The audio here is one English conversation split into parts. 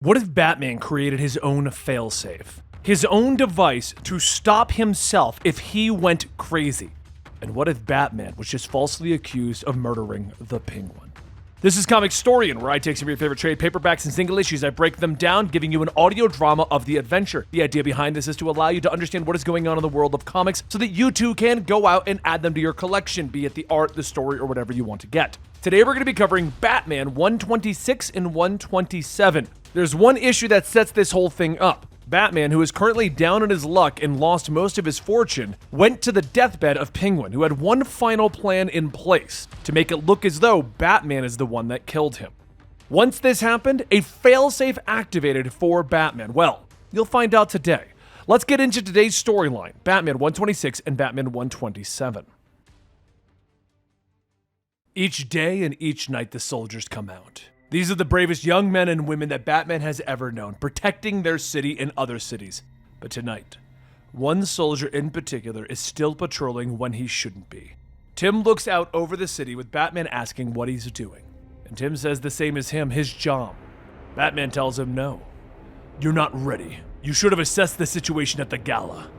What if Batman created his own failsafe? His own device to stop himself if he went crazy? And what if Batman was just falsely accused of murdering the Penguin? This is Comicstorian, where I take some of your favorite trade paperbacks and single issues, I break them down, giving you an audio drama of the adventure. The idea behind this is to allow you to understand what is going on in the world of comics so that you too can go out and add them to your collection, be it the art, the story, or whatever you want to get. Today we're going to be covering Batman 126 and 127. There's one issue that sets this whole thing up. Batman, who is currently down on his luck and lost most of his fortune, went to the deathbed of Penguin, who had one final plan in place to make it look as though Batman is the one that killed him. Once this happened, a failsafe activated for Batman. Well, you'll find out today. Let's get into today's storyline, Batman 126 and Batman 127. Each day and each night the soldiers come out. These are the bravest young men and women that Batman has ever known, protecting their city and other cities. But tonight, one soldier in particular is still patrolling when he shouldn't be. Tim looks out over the city with Batman asking what he's doing. And Tim says the same as him, his job. Batman tells him no. You're not ready. You should have assessed the situation at the gala.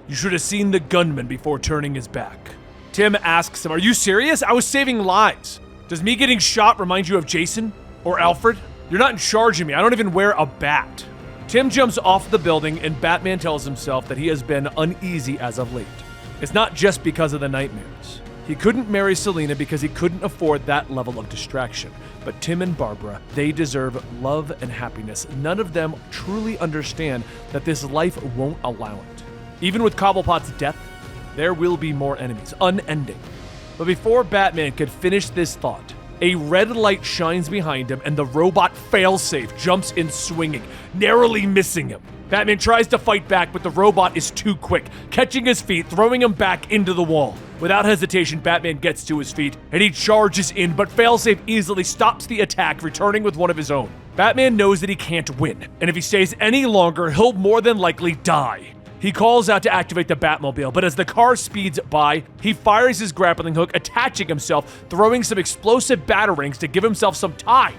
You should have seen the gunman before turning his back. Tim asks him, are you serious? I was saving lives. Does me getting shot remind you of Jason? Or Alfred? You're not in charge of me. I don't even wear a bat. Tim jumps off the building and Batman tells himself that he has been uneasy as of late. It's not just because of the nightmares. He couldn't marry Selina because he couldn't afford that level of distraction. But Tim and Barbara, they deserve love and happiness. None of them truly understand that this life won't allow it. Even with Cobblepot's death, there will be more enemies, unending. But before Batman could finish this thought, a red light shines behind him and the robot failsafe jumps in swinging, narrowly missing him. Batman tries to fight back, but the robot is too quick, catching his feet, throwing him back into the wall. Without hesitation, Batman gets to his feet and he charges in, but failsafe easily stops the attack, returning with one of his own. Batman knows that he can't win, and if he stays any longer, he'll more than likely die. He calls out to activate the Batmobile, but as the car speeds by, he fires his grappling hook, attaching himself, throwing some explosive batarangs to give himself some time.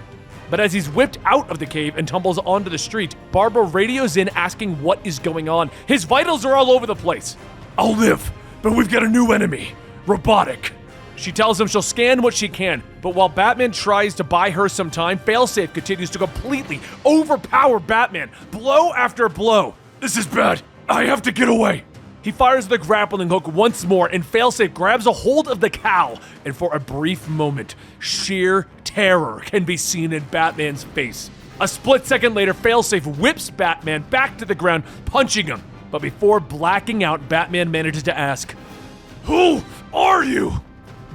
But as he's whipped out of the cave and tumbles onto the street, Barbara radios in asking what is going on. His vitals are all over the place. I'll live, but we've got a new enemy, robotic. She tells him she'll scan what she can, but while Batman tries to buy her some time, failsafe continues to completely overpower Batman, blow after blow. This is bad. I have to get away. He fires the grappling hook once more and failsafe grabs a hold of the cowl, and for a brief moment, sheer terror can be seen in Batman's face. A split second later, failsafe whips Batman back to the ground, punching him. But before blacking out, Batman manages to ask, who are you?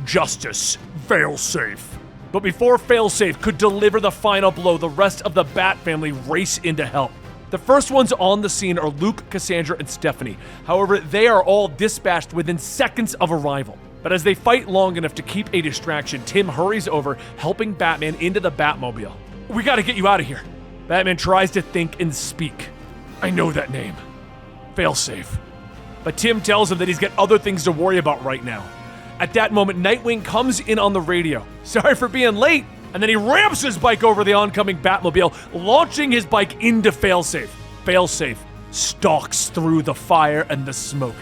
Justice, failsafe. But before failsafe could deliver the final blow, the rest of the Bat family race in to help. The first ones on the scene are Luke, Cassandra, and Stephanie. However, they are all dispatched within seconds of arrival. But as they fight long enough to keep a distraction, Tim hurries over, helping Batman into the Batmobile. We gotta get you out of here. Batman tries to think and speak. I know that name. Failsafe. But Tim tells him that he's got other things to worry about right now. At that moment, Nightwing comes in on the radio. Sorry for being late. And then he ramps his bike over the oncoming Batmobile, launching his bike into failsafe. Failsafe stalks through the fire and the smoke.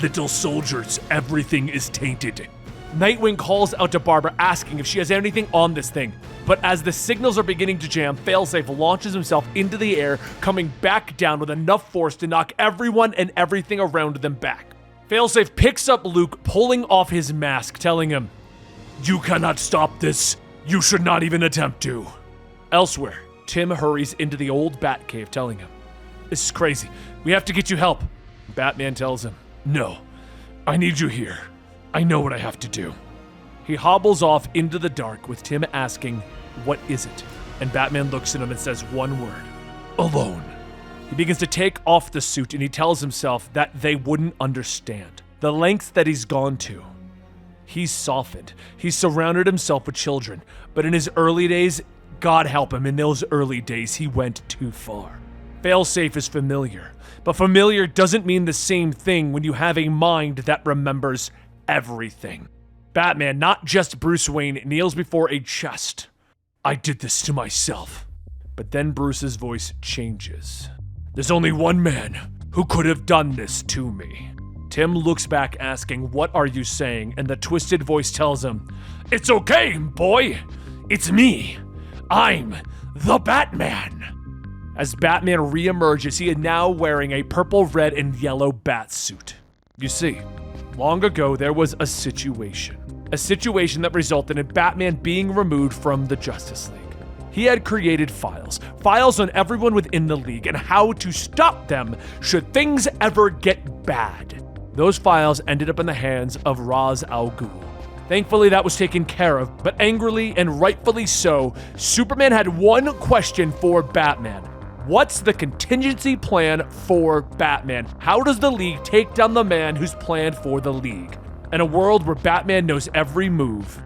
Little soldiers, everything is tainted. Nightwing calls out to Barbara, asking if she has anything on this thing. But as the signals are beginning to jam, failsafe launches himself into the air, coming back down with enough force to knock everyone and everything around them back. Failsafe picks up Luke, pulling off his mask, telling him, you cannot stop this. You should not even attempt to. Elsewhere, Tim hurries into the old Batcave, telling him, this is crazy. We have to get you help. Batman tells him, no, I need you here. I know what I have to do. He hobbles off into the dark with Tim asking, what is it? And Batman looks at him and says one word, alone. He begins to take off the suit and he tells himself that they wouldn't understand the lengths that he's gone to. He's softened. He's surrounded himself with children. But in his early days, God help him, in those early days, he went too far. Failsafe is familiar. But familiar doesn't mean the same thing when you have a mind that remembers everything. Batman, not just Bruce Wayne, kneels before a chest. I did this to myself. But then Bruce's voice changes. There's only one man who could have done this to me. Tim looks back asking, what are you saying? And the twisted voice tells him, it's okay, boy. It's me. I'm the Batman. As Batman reemerges, he is now wearing a purple, red, and yellow bat suit. You see, long ago there was a situation that resulted in Batman being removed from the Justice League. He had created files on everyone within the league and how to stop them should things ever get bad. Those files ended up in the hands of Ra's al Ghul. Thankfully, that was taken care of, but angrily and rightfully so, Superman had one question for Batman. What's the contingency plan for Batman? How does the League take down the man who's planned for the League? In a world where Batman knows every move,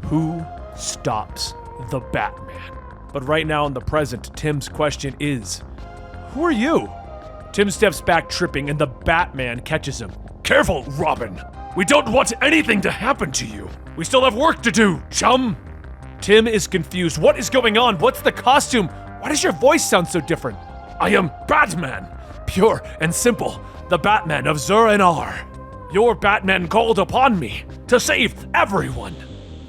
who stops the Batman? But right now in the present, Tim's question is, who are you? Tim steps back tripping and the Batman catches him. Careful, Robin. We don't want anything to happen to you. We still have work to do, chum. Tim is confused. What is going on? What's the costume? Why does your voice sound so different? I am Batman, pure and simple, the Batman of Zur-En-Arr. Your Batman called upon me to save everyone.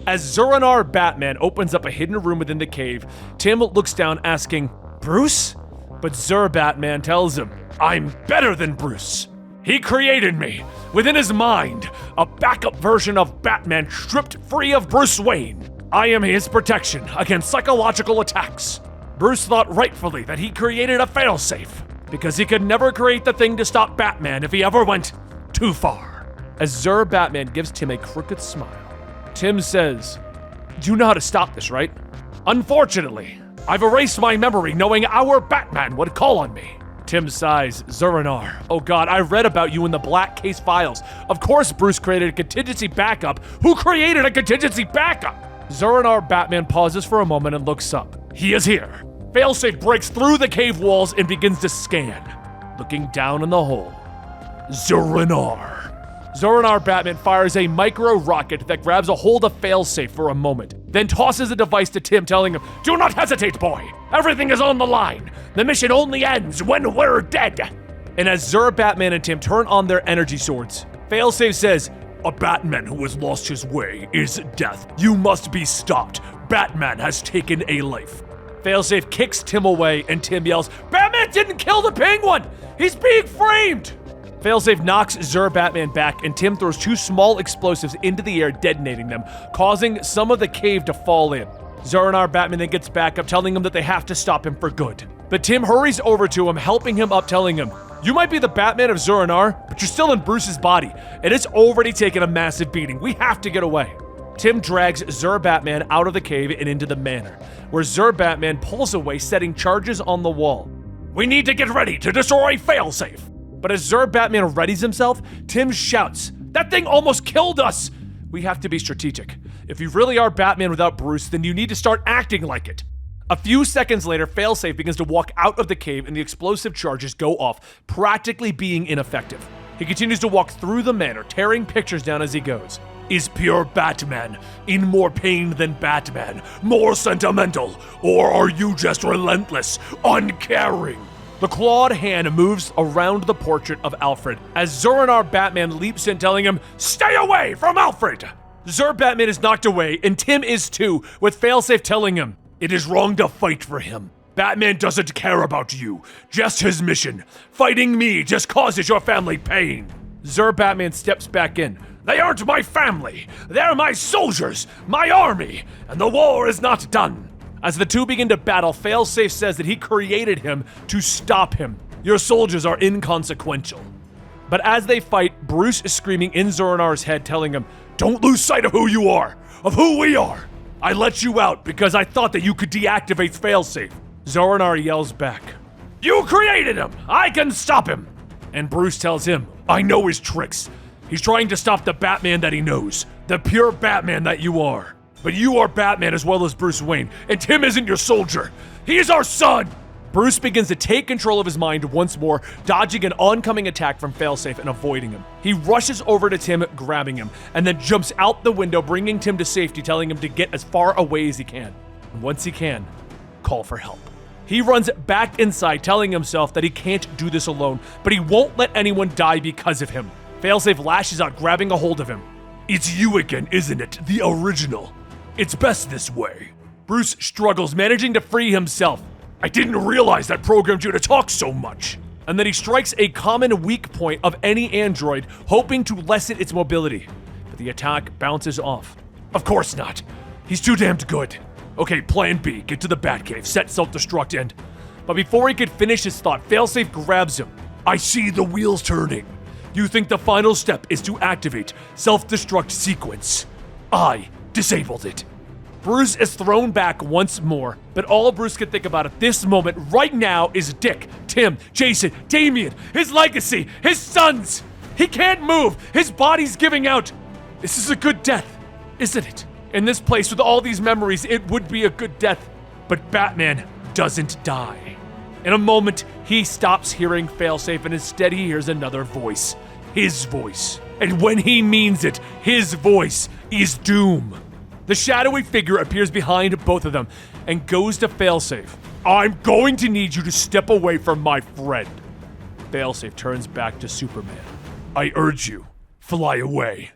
As Zur-En-Arr Batman opens up a hidden room within the cave, Tim looks down asking, Bruce? But Zur-Batman tells him, I'm better than Bruce. He created me within his mind, a backup version of Batman stripped free of Bruce Wayne. I am his protection against psychological attacks. Bruce thought rightfully that he created a failsafe because he could never create the thing to stop Batman if he ever went too far. As Zur-Batman gives Tim a crooked smile, Tim says, you know how to stop this, right? Unfortunately, I've erased my memory knowing our Batman would call on me. Tim sighs, Zur-En-Arr. Oh God, I read about you in the Black Case files. Of course Bruce created a contingency backup. Who created a contingency backup? Zur-En-Arr Batman pauses for a moment and looks up. He is here. Failsafe breaks through the cave walls and begins to scan, looking down in the hole. Zur-En-Arr. Zur-En-Arr Batman fires a micro rocket that grabs a hold of Failsafe for a moment, then tosses the device to Tim, telling him, do not hesitate, boy. Everything is on the line. The mission only ends when we're dead. And as Zur-Batman and Tim turn on their energy swords, Failsafe says, a Batman who has lost his way is death. You must be stopped. Batman has taken a life. Failsafe kicks Tim away and Tim yells, Batman didn't kill the penguin! He's being framed! Failsafe knocks Zur-Batman back and Tim throws two small explosives into the air, detonating them, causing some of the cave to fall in. Zur-En-Arr Batman then gets back up, telling him that they have to stop him for good. But Tim hurries over to him, helping him up, telling him, you might be the Batman of Zur-En-Arr, but you're still in Bruce's body, and it's already taken a massive beating. We have to get away. Tim drags Zur-Batman out of the cave and into the manor, where Zur-Batman pulls away, setting charges on the wall. We need to get ready to destroy Failsafe. But as Zur-Batman readies himself, Tim shouts, that thing almost killed us! We have to be strategic. If you really are Batman without Bruce, then you need to start acting like it. A few seconds later, Failsafe begins to walk out of the cave and the explosive charges go off, practically being ineffective. He continues to walk through the manor, tearing pictures down as he goes. Is pure Batman in more pain than Batman, more sentimental, or are you just relentless, uncaring? The clawed hand moves around the portrait of Alfred as Zur-En-Arr Batman leaps in, telling him, stay away from Alfred! Zur-Batman is knocked away, and Tim is too, with Failsafe telling him, it is wrong to fight for him. Batman doesn't care about you, just his mission. Fighting me just causes your family pain. Zur-Batman steps back in. They aren't my family. They're my soldiers, my army, and the war is not done. As the two begin to battle, Failsafe says that he created him to stop him. Your soldiers are inconsequential. But as they fight, Bruce is screaming in Zur-En-Arr's head, telling him, don't lose sight of who you are, of who we are. I let you out because I thought that you could deactivate Failsafe. Zur-En-Arr yells back, you created him! I can stop him! And Bruce tells him, I know his tricks. He's trying to stop the Batman that he knows, the pure Batman that you are. But you are Batman as well as Bruce Wayne, and Tim isn't your soldier. He is our son! Bruce begins to take control of his mind once more, dodging an oncoming attack from Failsafe and avoiding him. He rushes over to Tim, grabbing him, and then jumps out the window, bringing Tim to safety, telling him to get as far away as he can. And once he can, call for help. He runs back inside, telling himself that he can't do this alone, but he won't let anyone die because of him. Failsafe lashes out, grabbing a hold of him. It's you again, isn't it? The original. It's best this way. Bruce struggles, managing to free himself. I didn't realize that programmed you to talk so much. And then he strikes a common weak point of any android, hoping to lessen its mobility. But the attack bounces off. Of course not. He's too damned good. Okay, plan B, get to the Batcave, set self-destruct end. But before he could finish his thought, Failsafe grabs him. I see the wheels turning. You think the final step is to activate self-destruct sequence. I disabled it. Bruce is thrown back once more, but all Bruce can think about at this moment right now is Dick, Tim, Jason, Damien, his legacy, his sons. He can't move. His body's giving out. This is a good death, isn't it? In this place with all these memories, it would be a good death. But Batman doesn't die. In a moment, he stops hearing Failsafe and instead he hears another voice. His voice. And when he means it, his voice is doom. The shadowy figure appears behind both of them and goes to Failsafe. I'm going to need you to step away from my friend. Failsafe turns back to Superman. I urge you, fly away.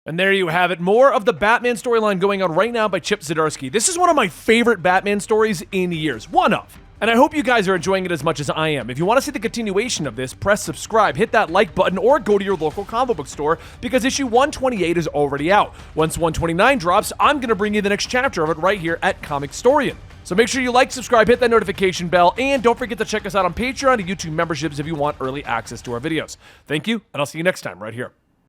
And there you have it. More of the Batman storyline going on right now by Chip Zdarsky. This is one of my favorite Batman stories in years. One of. And I hope you guys are enjoying it as much as I am. If you want to see the continuation of this, press subscribe, hit that like button, or go to your local comic book store because issue 128 is already out. Once 129 drops, I'm going to bring you the next chapter of it right here at Comicstorian. So make sure you like, subscribe, hit that notification bell, and don't forget to check us out on Patreon and YouTube memberships if you want early access to our videos. Thank you, and I'll see you next time right here.